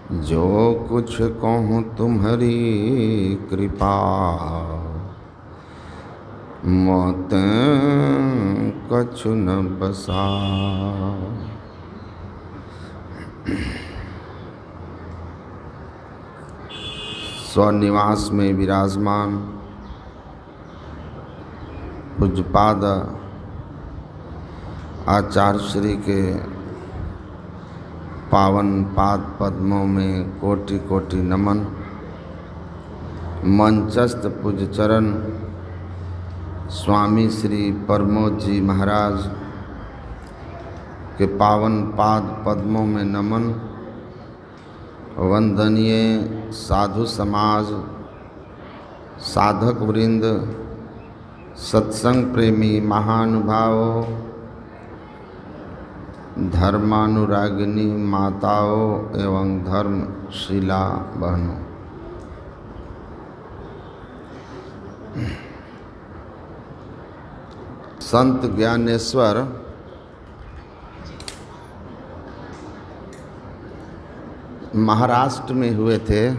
जो कुछ कहूँ तुम्हारी कृपा, मोते कछु न बसा। स्वनिवास में विराजमान पूज्यपाद आचार्य श्री के पावन पाद पद्मों में कोटि कोटि नमन। मंचस्थ पूज्य चरण स्वामी श्री प्रमोद जी महाराज के पावन पाद पद्मों में नमन। वंदनीय साधु समाज, साधक वृंद, सत्संग प्रेमी महानुभावों, धर्मानुरागिनी माताओं एवं धर्मशिला बहनों, संत ज्ञानेश्वर महाराष्ट्र में हुए थे।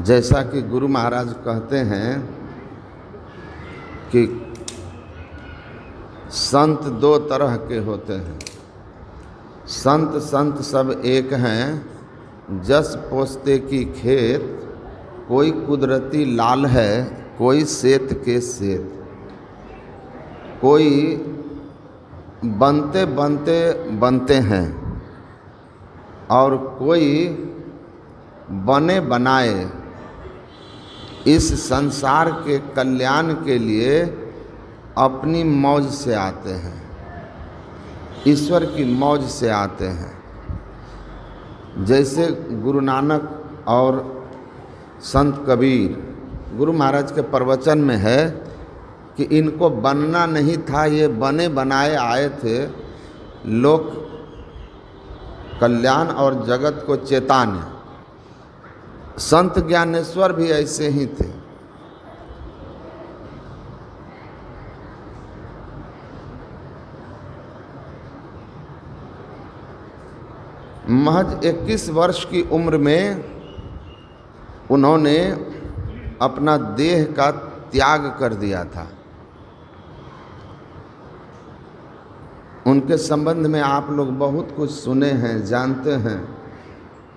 जैसा कि गुरु महाराज कहते हैं कि संत दो तरह के होते हैं। संत संत सब एक हैं, जस पोस्ते की खेत, कोई कुदरती लाल है, कोई सेत के सेत। कोई बनते बनते बनते हैं और कोई बने बनाए इस संसार के कल्याण के लिए अपनी मौज से आते हैं, ईश्वर की मौज से आते हैं। जैसे गुरु नानक और संत कबीर, गुरु महाराज के प्रवचन में है कि इनको बनना नहीं था, ये बने बनाए आए थे लोक कल्याण और जगत को चेताने। संत ज्ञानेश्वर भी ऐसे ही थे। महज 21 वर्ष की उम्र में उन्होंने अपना देह का त्याग कर दिया था। उनके संबंध में आप लोग बहुत कुछ सुने हैं, जानते हैं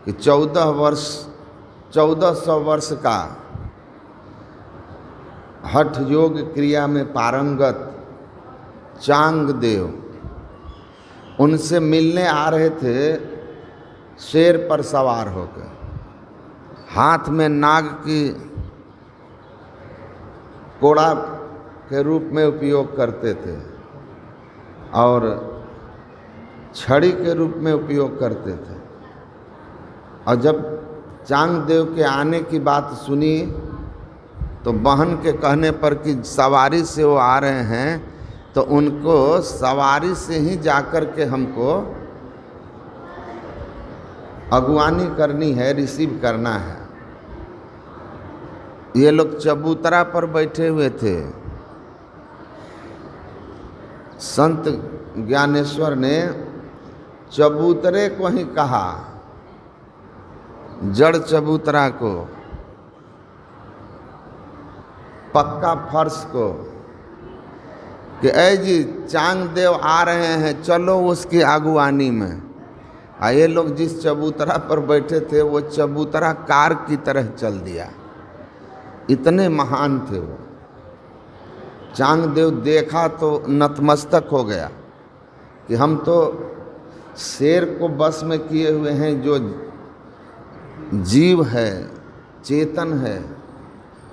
कि 1400 वर्ष का हठ योग क्रिया में पारंगत चांगदेव उनसे मिलने आ रहे थे शेर पर सवार होकर। हाथ में नाग की कोड़ा के रूप में उपयोग करते थे और छड़ी के रूप में उपयोग करते थे। और जब चांगदेव के आने की बात सुनी तो बहन के कहने पर कि सवारी से वो आ रहे हैं, तो उनको सवारी से ही जाकर के हमको अगुवानी करनी है, रिसीव करना है। ये लोग चबूतरा पर बैठे हुए थे। संत ज्ञानेश्वर ने चबूतरे को ही कहा, जड़ चबूतरा को, पक्का फर्श को, कि ऐ जी चांगदेव आ रहे हैं, चलो उसकी अगुवानी में। ये लोग जिस चबूतरा पर बैठे थे वो चबूतरा कार की तरह चल दिया। इतने महान थे वो। चांगदेव देखा तो नतमस्तक हो गया कि हम तो शेर को बस में किए हुए हैं, जो जीव है, चेतन है,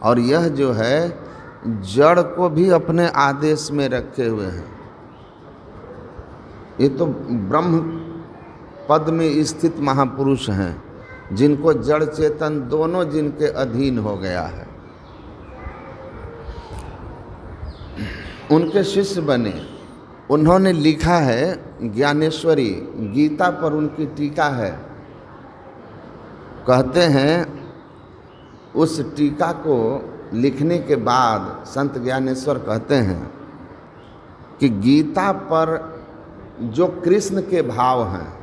और यह जो है जड़ को भी अपने आदेश में रखे हुए हैं। ये तो ब्रह्म पद में स्थित महापुरुष हैं, जिनको जड़ चेतन दोनों जिनके अधीन हो गया है। उनके शिष्य बने। उन्होंने लिखा है ज्ञानेश्वरी, गीता पर उनकी टीका है। कहते हैं उस टीका को लिखने के बाद संत ज्ञानेश्वर कहते हैं कि गीता पर जो कृष्ण के भाव हैं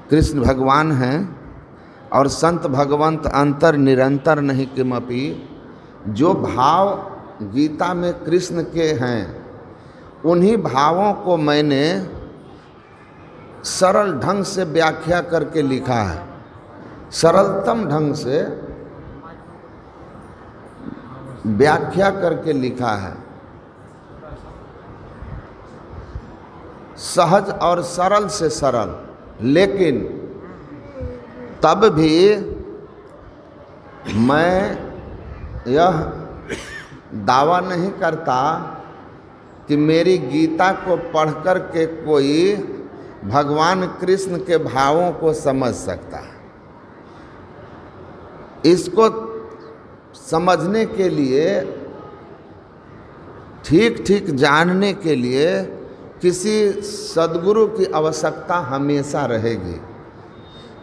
कृष्ण भगवान हैं और संत भगवंत अंतर निरंतर नहीं किमपि, जो भाव गीता में कृष्ण के हैं उन्हीं भावों को मैंने सरल ढंग से व्याख्या करके लिखा है, सरलतम ढंग से व्याख्या करके लिखा है। सहज और सरल से सरल, लेकिन तब भी मैं यह दावा नहीं करता कि मेरी गीता को पढ़कर के कोई भगवान कृष्ण के भावों को समझ सकता है। इसको समझने के लिए, ठीक ठीक जानने के लिए किसी सद्गुरु की आवश्यकता हमेशा रहेगी।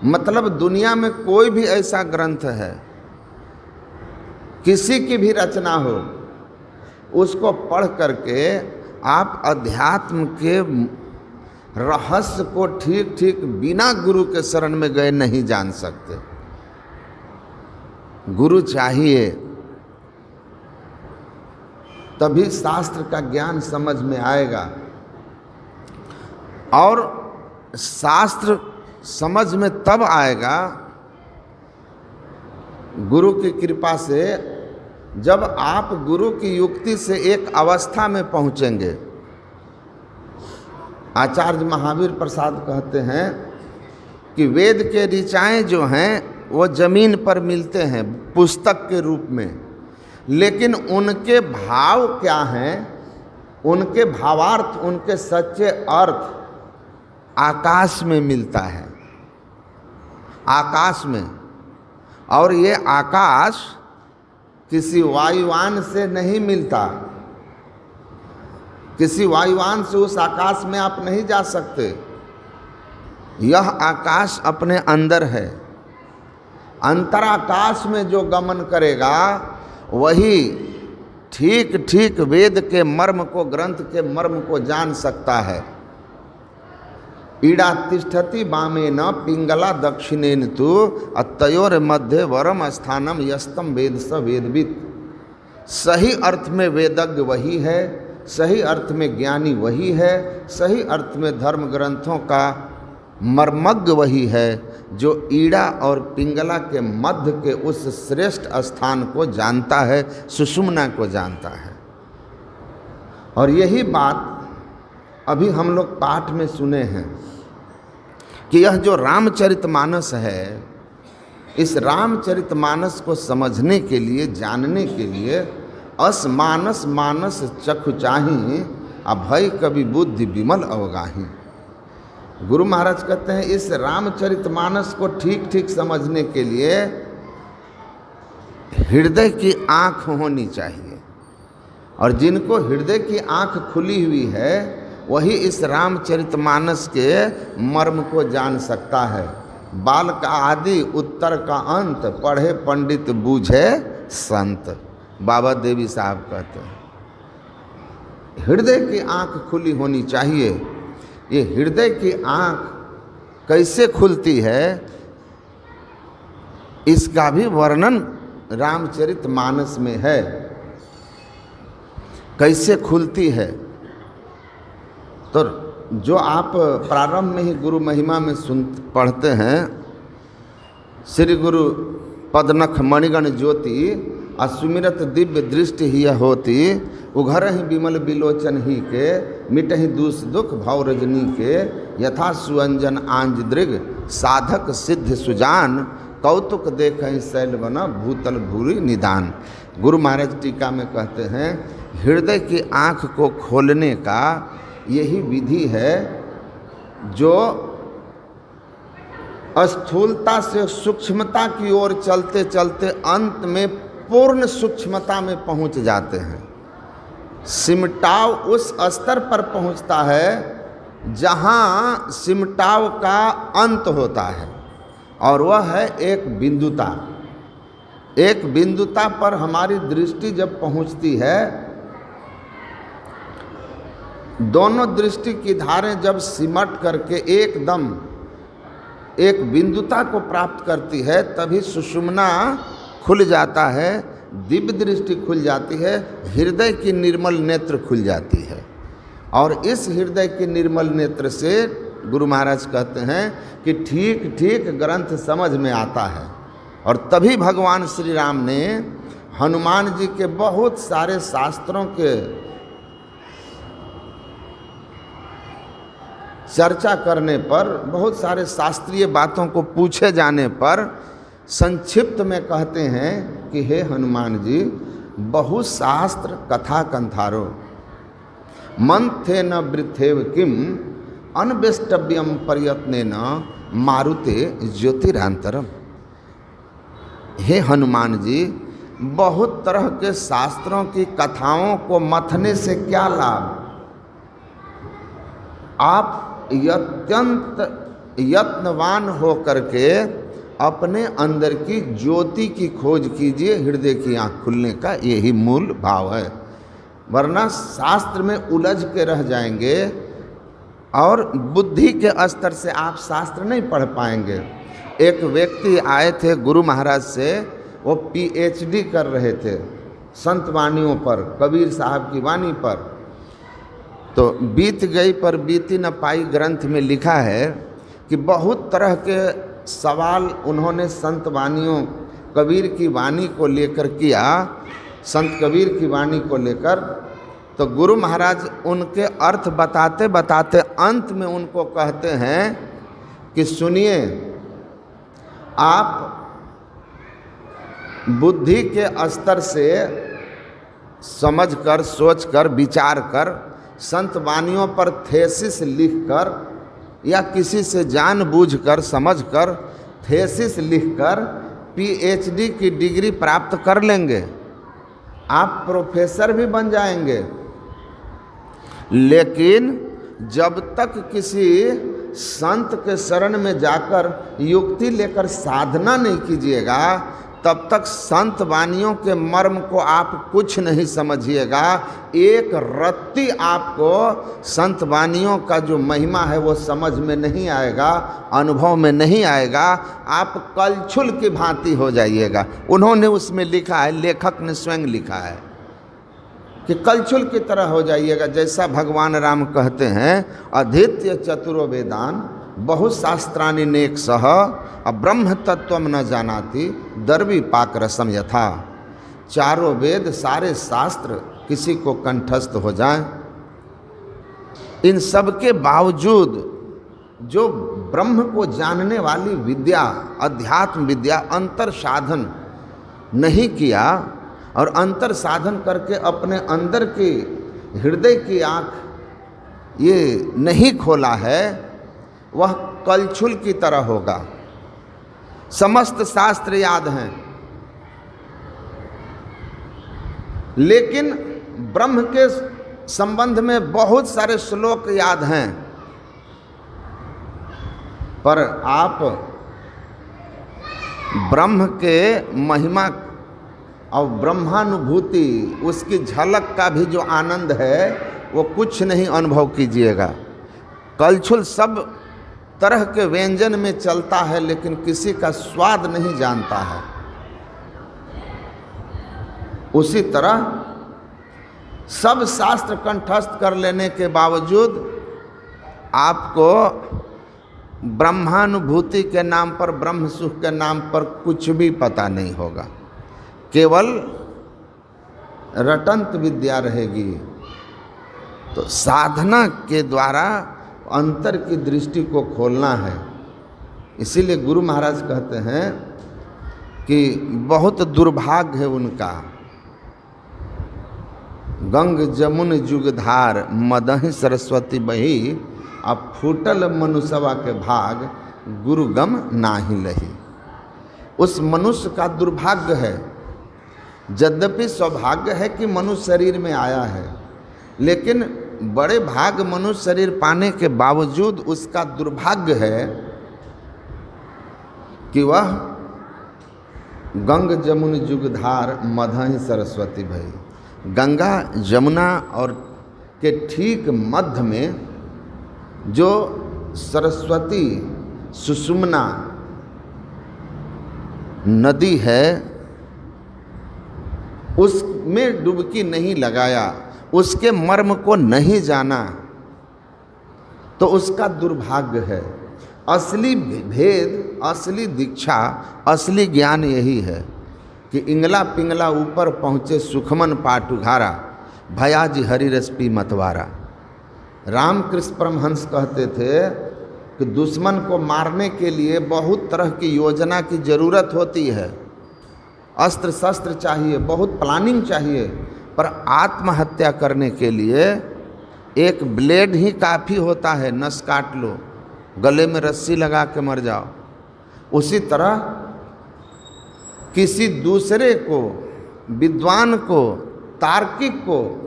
मतलब दुनिया में कोई भी ऐसा ग्रंथ है, किसी की भी रचना हो, उसको पढ़ करके आप अध्यात्म के रहस्य को ठीक ठीक बिना गुरु के शरण में गए नहीं जान सकते। गुरु चाहिए, तभी शास्त्र का ज्ञान समझ में आएगा। और शास्त्र समझ में तब आएगा गुरु की कृपा से, जब आप गुरु की युक्ति से एक अवस्था में पहुंचेंगे। आचार्य महावीर प्रसाद कहते हैं कि वेद के ऋचाएँ जो हैं वो जमीन पर मिलते हैं पुस्तक के रूप में, लेकिन उनके भाव क्या हैं, उनके भावार्थ, उनके सच्चे अर्थ आकाश में मिलता है, आकाश में। और ये आकाश किसी वायुयान से नहीं मिलता, किसी वायुयान से उस आकाश में आप नहीं जा सकते। यह आकाश अपने अंदर है। अंतराकाश में जो गमन करेगा वही ठीक ठीक वेद के मर्म को, ग्रंथ के मर्म को जान सकता है। ईड़ा तिष्ठति वामेन पिंगला दक्षिणेन तु अतयोर मध्य वरम स्थानम यस्तम वेद स वेदवित्। सही अर्थ में वेदज्ञ वही है, सही अर्थ में ज्ञानी वही है, सही अर्थ में धर्म ग्रंथों का मर्मज्ञ वही है, जो ईड़ा और पिंगला के मध्य के उस श्रेष्ठ स्थान को जानता है, सुषुम्ना को जानता है। और यही बात अभी हम लोग पाठ में सुने हैं कि यह जो रामचरितमानस है, इस रामचरितमानस को समझने के लिए, जानने के लिए अस मानस मानस चखु चाही, अभय कवि बुद्धि विमल अवगाही। गुरु महाराज कहते हैं इस रामचरितमानस को ठीक ठीक समझने के लिए हृदय की आँख होनी चाहिए, और जिनको हृदय की आँख खुली हुई है वही इस रामचरितमानस के मर्म को जान सकता है। बाल का आदि उत्तर का अंत, पढ़े पंडित बूझे संत, बाबा देवी साहब कहते हैं। हृदय की आँख खुली होनी चाहिए। ये हृदय की आँख कैसे खुलती है, इसका भी वर्णन रामचरितमानस में है। कैसे खुलती है, तो जो आप प्रारंभ में ही गुरु महिमा में पढ़ते हैं, श्री गुरु पदनख मणिगण ज्योति असुमिरत दिव्य दृष्टि ही होती, उघर ही विमल बिलोचन ही के, मिटहि दूस दुख भव रजनी के, यथा सुअंजन आंज दृग साधक सिद्ध सुजान, कौतुक देखहि शैल बना भूतल भूरी निदान। गुरु महाराज टीका में कहते हैं हृदय की आँख को खोलने का यही विधि है, जो स्थूलता से सूक्ष्मता की ओर चलते चलते अंत में पूर्ण सूक्ष्मता में पहुंच जाते हैं। सिमटाव उस स्तर पर पहुंचता है जहां सिमटाव का अंत होता है, और वह है एक बिंदुता। एक बिंदुता पर हमारी दृष्टि जब पहुंचती है, दोनों दृष्टि की धारें जब सिमट करके एकदम एक बिंदुता को प्राप्त करती है, तभी सुषुम्ना खुल जाता है, दिव्य दृष्टि खुल जाती है, हृदय की निर्मल नेत्र खुल जाती है। और इस हृदय के निर्मल नेत्र से गुरु महाराज कहते हैं कि ठीक ठीक ग्रंथ समझ में आता है। और तभी भगवान श्री राम ने हनुमान जी के बहुत सारे शास्त्रों के चर्चा करने पर, बहुत सारे शास्त्रीय बातों को पूछे जाने पर संक्षिप्त में कहते हैं कि हे हनुमान जी, बहुशास्त्र कथा कंथारो मंथे न वृथेव किम अनवेष्टव्यम प्रयत्नेन मारुते ज्योतिरांतरम। हे हनुमान जी, बहुत तरह के शास्त्रों की कथाओं को मथने से क्या लाभ? आप अत्यंत यत्नवान हो करके अपने अंदर की ज्योति की खोज कीजिए। हृदय की आँख खुलने का यही मूल भाव है, वरना शास्त्र में उलझ के रह जाएंगे और बुद्धि के स्तर से आप शास्त्र नहीं पढ़ पाएंगे। एक व्यक्ति आए थे गुरु महाराज से, वो पीएचडी कर रहे थे संत वाणियों पर, कबीर साहब की वाणी पर। तो बीत गई पर बीती न पाई ग्रंथ में लिखा है कि बहुत तरह के सवाल उन्होंने संत वाणियों, कबीर की वाणी को लेकर किया, संत कबीर की वाणी को लेकर। तो गुरु महाराज उनके अर्थ बताते बताते अंत में उनको कहते हैं कि सुनिए, आप बुद्धि के स्तर से समझकर, सोचकर, विचार कर, संत वाणियों पर थेसिस लिखकर या किसी से जानबूझकर समझकर थेसिस लिखकर पीएचडी की डिग्री प्राप्त कर लेंगे, आप प्रोफेसर भी बन जाएंगे। लेकिन जब तक किसी संत के शरण में जाकर युक्ति लेकर साधना नहीं कीजिएगा, तब तक संत वाणियों के मर्म को आप कुछ नहीं समझिएगा। एक रत्ती आपको संत वाणियों का जो महिमा है वो समझ में नहीं आएगा, अनुभव में नहीं आएगा, आप कलछुल की भांति हो जाइएगा। उन्होंने उसमें लिखा है, लेखक ने स्वयं लिखा है कि कलछुल की तरह हो जाइएगा। जैसा भगवान राम कहते हैं, अधीत्य चतुरो वेदान बहुशास्त्राणि नेक सह अब्रह्म तत्वम न जानाति दर्वी पाक रसम यथा। चारों वेद, सारे शास्त्र किसी को कंठस्थ हो जाएं, इन सब के बावजूद जो ब्रह्म को जानने वाली विद्या, अध्यात्म विद्या, अंतर साधन नहीं किया और अंतर साधन करके अपने अंदर की हृदय की आँख ये नहीं खोला है, वह कलछुल की तरह होगा। समस्त शास्त्र याद हैं, लेकिन ब्रह्म के संबंध में बहुत सारे श्लोक याद हैं, पर आप ब्रह्म के महिमा और ब्रह्मानुभूति, उसकी झलक का भी जो आनंद है वो कुछ नहीं अनुभव कीजिएगा। कलछुल सब तरह के व्यंजन में चलता है, लेकिन किसी का स्वाद नहीं जानता है। उसी तरह सब शास्त्र कंठस्थ कर लेने के बावजूद आपको ब्रह्मानुभूति के नाम पर, ब्रह्म सुख के नाम पर कुछ भी पता नहीं होगा। केवल रटंत विद्या रहेगी। तो साधना के द्वारा अंतर की दृष्टि को खोलना है। इसीलिए गुरु महाराज कहते हैं कि बहुत दुर्भाग्य है उनका, गंग जमुन जुगधार मदहि सरस्वती बही, अब फूटल मनुष्यवा के भाग गुरुगम नाही लही। उस मनुष्य का दुर्भाग्य है। यद्यपि सौभाग्य है कि मनुष्य शरीर में आया है, लेकिन बड़े भाग मनुष्य शरीर पाने के बावजूद उसका दुर्भाग्य है कि वह गंग जमुन जुगधार मदहि सरस्वती भई, गंगा जमुना और के ठीक मध्य में जो सरस्वती सुषुम्ना नदी है, उसमें डुबकी नहीं लगाया, उसके मर्म को नहीं जाना, तो उसका दुर्भाग्य है। असली भेद, असली दीक्षा, असली ज्ञान यही है कि इंगला पिंगला ऊपर पहुँचे सुखमन पाट उघारा, भयाजी हरिरस पी मतवारा। रामकृष्ण परमहंस कहते थे कि दुश्मन को मारने के लिए बहुत तरह की योजना की ज़रूरत होती है, अस्त्र शस्त्र चाहिए, बहुत प्लानिंग चाहिए, पर आत्महत्या करने के लिए एक ब्लेड ही काफ़ी होता है, नस काट लो, गले में रस्सी लगा के मर जाओ। उसी तरह किसी दूसरे को, विद्वान को, तार्किक को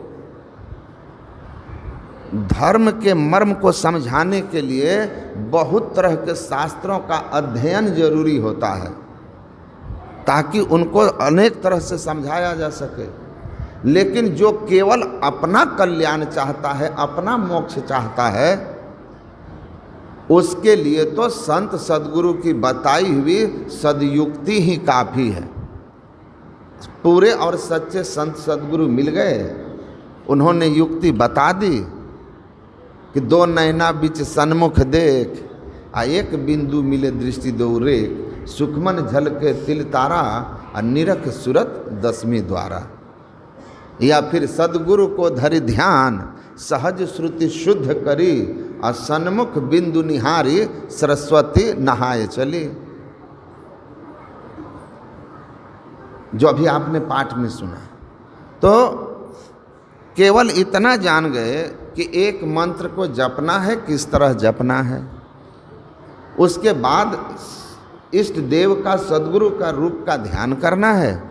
धर्म के मर्म को समझाने के लिए बहुत तरह के शास्त्रों का अध्ययन जरूरी होता है, ताकि उनको अनेक तरह से समझाया जा सके। लेकिन जो केवल अपना कल्याण चाहता है, अपना मोक्ष चाहता है, उसके लिए तो संत सद्गुरु की बताई हुई सदयुक्ति ही काफ़ी है। पूरे और सच्चे संत सद्गुरु मिल गए, उन्होंने युक्ति बता दी कि दो नैना बीच सन्मुख देख, आ एक बिंदु मिले दृष्टि दो रेख, सुखमन झलके तिल तारा, आ निरख सूरत दसवीं द्वारा। या फिर सद्गुरु को धरि ध्यान, सहज श्रुति शुद्ध करी, आ सन्मुख बिंदु निहारी, सरस्वती नहाए चली। जो अभी आपने पाठ में सुना, तो केवल इतना जान गए कि एक मंत्र को जपना है, किस तरह जपना है। उसके बाद इष्ट देव का, सद्गुरु का रूप का ध्यान करना है,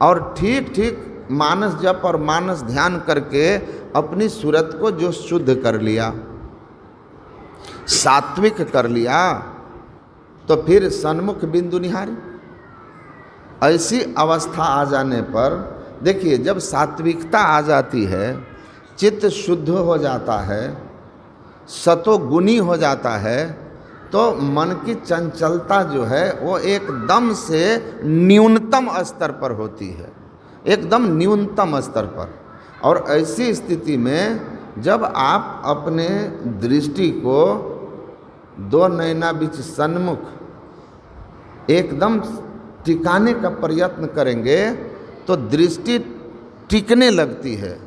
और ठीक ठीक मानस जप और मानस ध्यान करके अपनी सूरत को जो शुद्ध कर लिया, सात्विक कर लिया, तो फिर सन्मुख बिंदु निहारी। ऐसी अवस्था आ जाने पर देखिए, जब सात्विकता आ जाती है, चित्त शुद्ध हो जाता है, सतोगुणी हो जाता है, तो मन की चंचलता जो है वो एकदम से न्यूनतम स्तर पर होती है, एकदम न्यूनतम स्तर पर। और ऐसी स्थिति में जब आप अपने दृष्टि को दो नैना बीच सन्मुख एकदम टिकाने का प्रयत्न करेंगे, तो दृष्टि टिकने लगती है,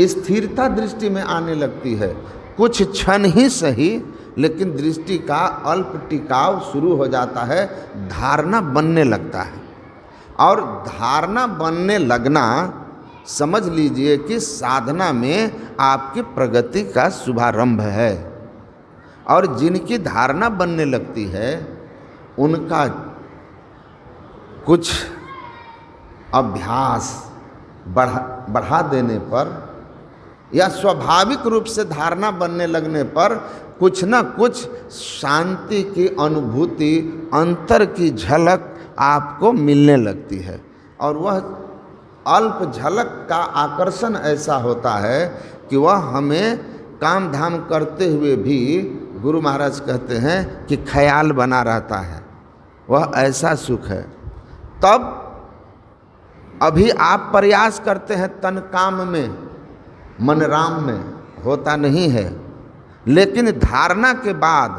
स्थिरता दृष्टि में आने लगती है। कुछ क्षण ही सही, लेकिन दृष्टि का अल्प टिकाव शुरू हो जाता है, धारणा बनने लगता है। और धारणा बनने लगना, समझ लीजिए कि साधना में आपकी प्रगति का शुभारंभ है। और जिनकी धारणा बनने लगती है, उनका कुछ अभ्यास बढ़ा देने पर, या स्वाभाविक रूप से धारणा बनने लगने पर कुछ न कुछ शांति की अनुभूति, अंतर की झलक आपको मिलने लगती है। और वह अल्प झलक का आकर्षण ऐसा होता है कि वह हमें काम धाम करते हुए भी, गुरु महाराज कहते हैं कि ख्याल बना रहता है। वह ऐसा सुख है। तब अभी आप प्रयास करते हैं तन काम में, मन राम में, होता नहीं है। लेकिन धारणा के बाद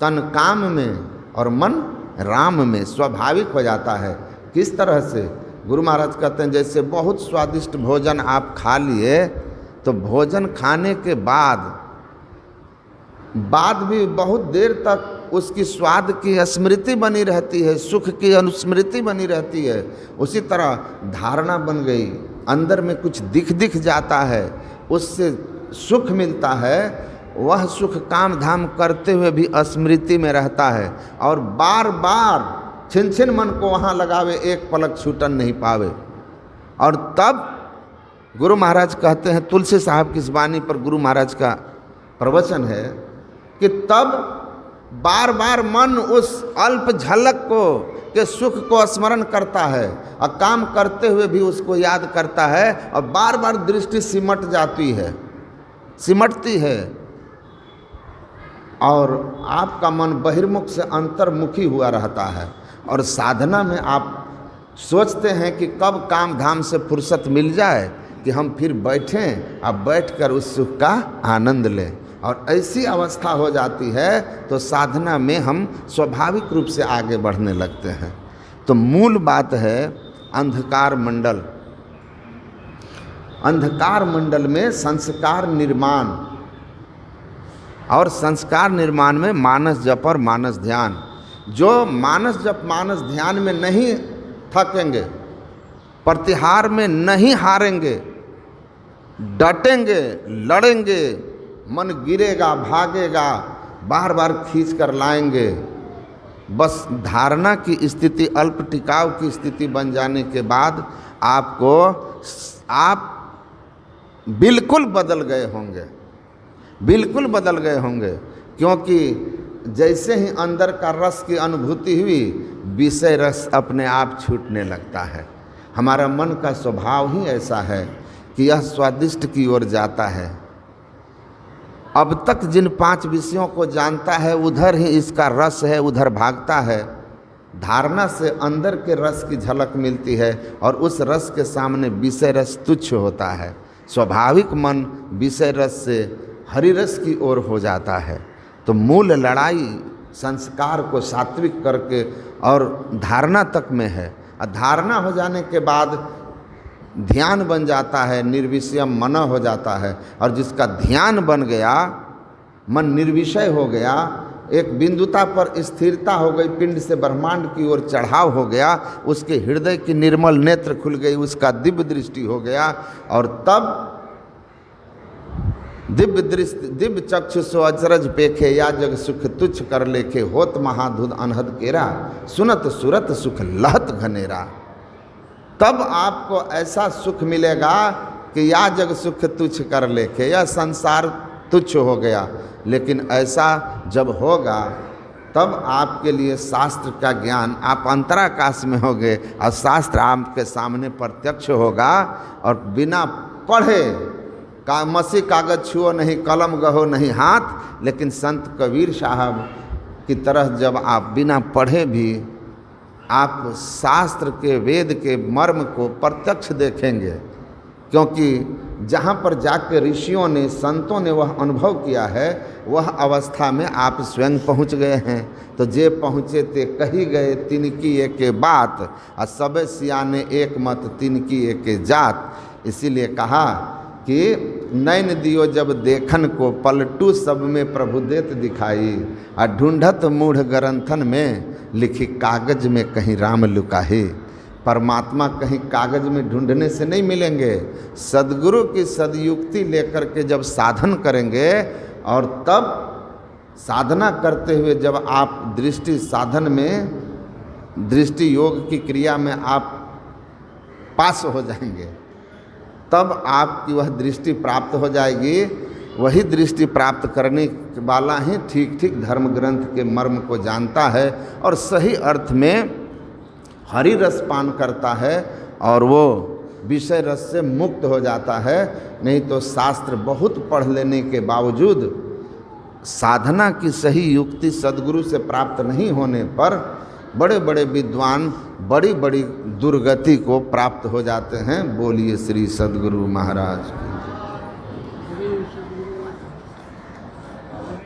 तन काम में और मन राम में स्वाभाविक हो जाता है। किस तरह से? गुरु महाराज कहते हैं, जैसे बहुत स्वादिष्ट भोजन आप खा लिए, तो भोजन खाने के बाद भी बहुत देर तक उसकी स्वाद की स्मृति बनी रहती है, सुख की अनुस्मृति बनी रहती है। उसी तरह धारणा बन गई, अंदर में कुछ दिख जाता है, उससे सुख मिलता है। वह सुख काम धाम करते हुए भी स्मृति में रहता है, और बार बार छिन छिन मन को वहाँ लगावे, एक पलक छूटन नहीं पावे। और तब गुरु महाराज कहते हैं, तुलसी साहब की वाणी पर गुरु महाराज का प्रवचन है कि तब बार बार मन उस अल्प झलक को के सुख को स्मरण करता है, और काम करते हुए भी उसको याद करता है, और बार बार दृष्टि सिमटती है। और आपका मन बहिर्मुख से अंतर्मुखी हुआ रहता है। और साधना में आप सोचते हैं कि कब काम धाम से फुर्सत मिल जाए कि हम फिर बैठें, अब बैठकर उस सुख का आनंद लें। और ऐसी अवस्था हो जाती है तो साधना में हम स्वाभाविक रूप से आगे बढ़ने लगते हैं। तो मूल बात है अंधकार मंडल। अंधकार मंडल में संस्कार निर्माण, और संस्कार निर्माण में मानस जप और मानस ध्यान। जो मानस जप मानस ध्यान में नहीं थकेंगे, प्रतिहार में नहीं हारेंगे, डटेंगे, लड़ेंगे, मन गिरेगा, भागेगा, बार बार खींच कर लाएंगे, बस धारणा की स्थिति, अल्प टिकाव की स्थिति बन जाने के बाद आप बिल्कुल बदल गए होंगे, बिल्कुल बदल गए होंगे। क्योंकि जैसे ही अंदर का रस की अनुभूति हुई, विषय रस अपने आप छूटने लगता है। हमारा मन का स्वभाव ही ऐसा है कि यह स्वादिष्ट की ओर जाता है। अब तक जिन 5 विषयों को जानता है उधर ही इसका रस है, उधर भागता है। धारणा से अंदर के रस की झलक मिलती है और उस रस के सामने विषय रस तुच्छ होता है। स्वाभाविक मन विषय रस से हरि रस की ओर हो जाता है। तो मूल लड़ाई संस्कार को सात्विक करके और धारणा तक में है। धारणा हो जाने के बाद ध्यान बन जाता है, निर्विषयम मन हो जाता है। और जिसका ध्यान बन गया, मन निर्विषय हो गया, एक बिंदुता पर स्थिरता हो गई, पिंड से ब्रह्मांड की ओर चढ़ाव हो गया, उसके हृदय की निर्मल नेत्र खुल गई, उसका दिव्य दृष्टि हो गया। और तब दिव्य दृष्टि, दिव्य चक्षु सो अचरज पेखे, या जग सुख तुच्छ कर लेखे, होत महाधुद अनहद केरा, सुनत सुरत सुख लहत घनेरा। तब आपको ऐसा सुख मिलेगा कि या जग सुख तुच्छ कर लेखे, यह संसार तुच्छ हो गया। लेकिन ऐसा जब होगा तब आपके लिए शास्त्र का ज्ञान, आप अंतराकाश में होंगे और शास्त्र आपके सामने प्रत्यक्ष होगा। और बिना पढ़े मसी कागज छुओ नहीं, कलम गहो नहीं हाथ, लेकिन संत कबीर साहब की तरह जब आप बिना पढ़े भी आप शास्त्र के, वेद के मर्म को प्रत्यक्ष देखेंगे। क्योंकि जहाँ पर जाकर ऋषियों ने, संतों ने वह अनुभव किया है, वह अवस्था में आप स्वयं पहुँच गए हैं। तो जे पहुँचे ते कही गए तिनकी एक बात, और सबे सियाने एक मत तिनकी एक जात। इसीलिए कहा कि नैन दियो जब देखन को, पलटू सब में प्रभु देत दिखाई, और ढूंढत मूढ़ ग्रंथन में, लिखी कागज में कहीं राम लुकाही। परमात्मा कहीं कागज में ढूंढने से नहीं मिलेंगे। सद्गुरु की सदयुक्ति लेकर के जब साधन करेंगे, और तब साधना करते हुए जब आप दृष्टि साधन में, दृष्टि योग की क्रिया में आप पास हो जाएंगे, तब आपकी वह दृष्टि प्राप्त हो जाएगी। वही दृष्टि प्राप्त करने वाला ही ठीक ठीक धर्म ग्रंथ के मर्म को जानता है और सही अर्थ में हरि रस पान करता है, और वो विषय रस से मुक्त हो जाता है। नहीं तो शास्त्र बहुत पढ़ लेने के बावजूद साधना की सही युक्ति सद्गुरु से प्राप्त नहीं होने पर बड़े बड़े विद्वान बड़ी बड़ी दुर्गति को प्राप्त हो जाते हैं। बोलिए श्री सद्गुरु महाराज।